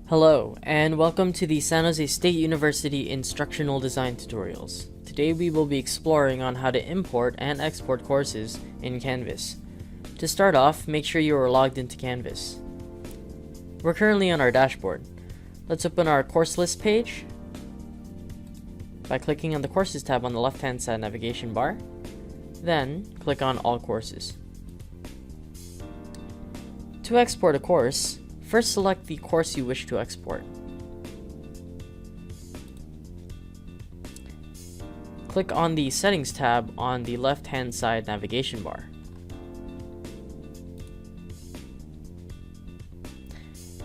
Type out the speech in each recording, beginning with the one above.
Hello, and welcome to the San Jose State University Instructional Design Tutorials. Today we will be exploring on how to import and export courses in Canvas. To start off, make sure you are logged into Canvas. We're currently on our dashboard. Let's open our course list page by clicking on the Courses tab on the left-hand side navigation bar. Then, click on All Courses. To export a course, first select the course you wish to export. Click on the Settings tab on the left-hand side navigation bar.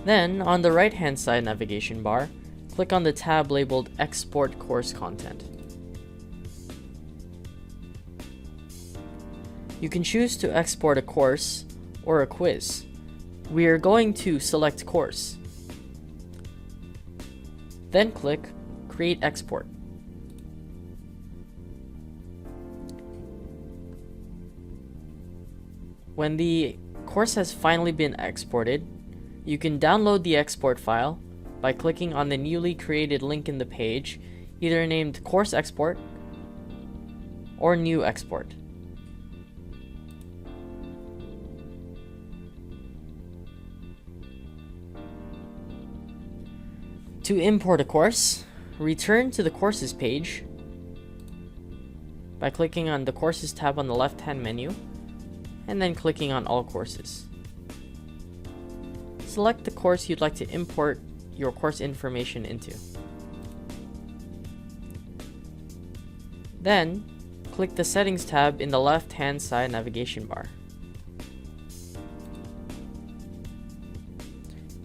Then, on the right-hand side navigation bar, click on the tab labeled Export Course Content. You can choose to export a course or a quiz. We are going to select course. Then click Create Export. When the course has finally been exported, you can download the export file by clicking on the newly created link in the page, either named Course Export or New Export. To import a course, return to the Courses page by clicking on the Courses tab on the left-hand menu and then clicking on All Courses. Select the course you'd like to import your course information into. Then, click the Settings tab in the left-hand side navigation bar.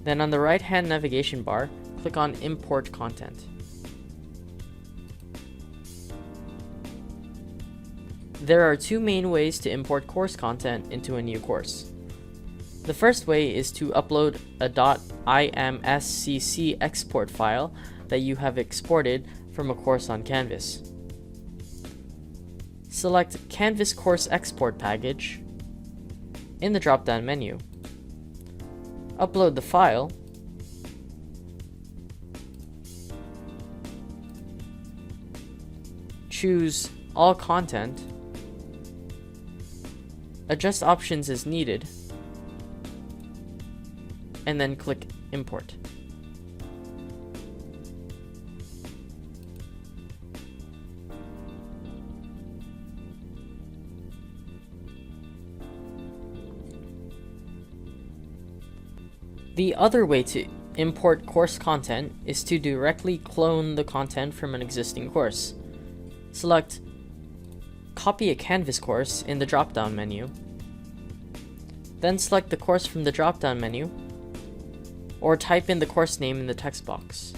Then on the right-hand navigation bar, click on Import Content. There are two main ways to import course content into a new course. The first way is to upload a .imscc export file that you have exported from a course on Canvas. Select Canvas Course Export Package in the drop-down menu. Upload the file, choose All Content, adjust options as needed, and then click Import. The other way to import course content is to directly clone the content from an existing course. Select Copy a Canvas course in the drop-down menu. Then select the course from the drop-down menu, or type in the course name in the text box.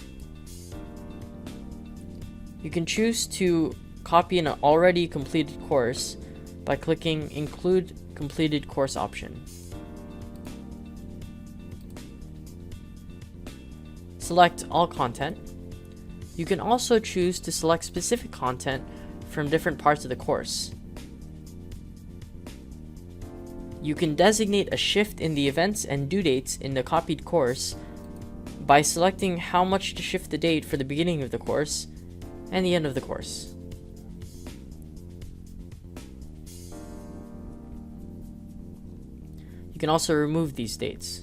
You can choose to copy an already completed course by clicking Include Completed Course option. Select All Content. You can also choose to select specific content from different parts of the course. You can designate a shift in the events and due dates in the copied course by selecting how much to shift the date for the beginning of the course and the end of the course. You can also remove these dates.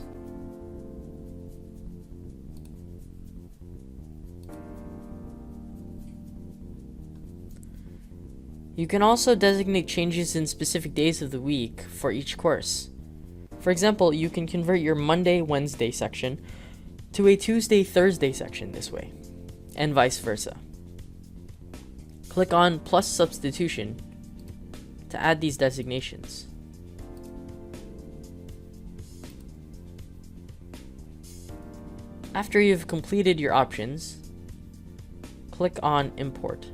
You can also designate changes in specific days of the week for each course. For example, you can convert your Monday-Wednesday section to a Tuesday-Thursday section this way, and vice versa. Click on Plus Substitution to add these designations. After you've completed your options, click on Import.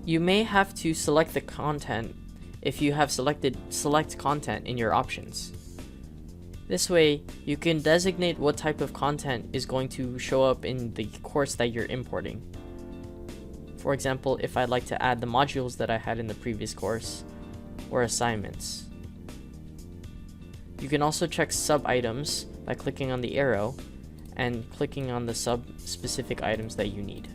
You may have to select the content if you have selected Select Content in your options. This way, you can designate what type of content is going to show up in the course that you're importing. For example, if I'd like to add the modules that I had in the previous course, or assignments. You can also check sub-items by clicking on the arrow and clicking on the sub-specific items that you need.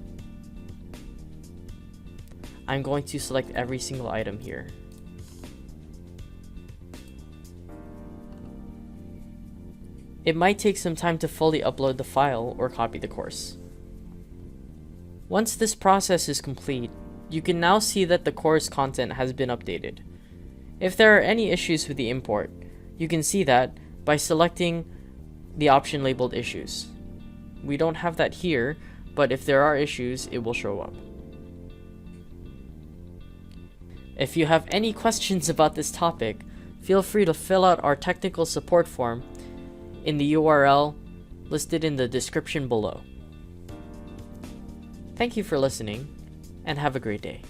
I'm going to select every single item here. It might take some time to fully upload the file or copy the course. Once this process is complete, you can now see that the course content has been updated. If there are any issues with the import, you can see that by selecting the option labeled Issues. We don't have that here, but if there are issues, it will show up. If you have any questions about this topic, feel free to fill out our technical support form in the URL listed in the description below. Thank you for listening, and have a great day.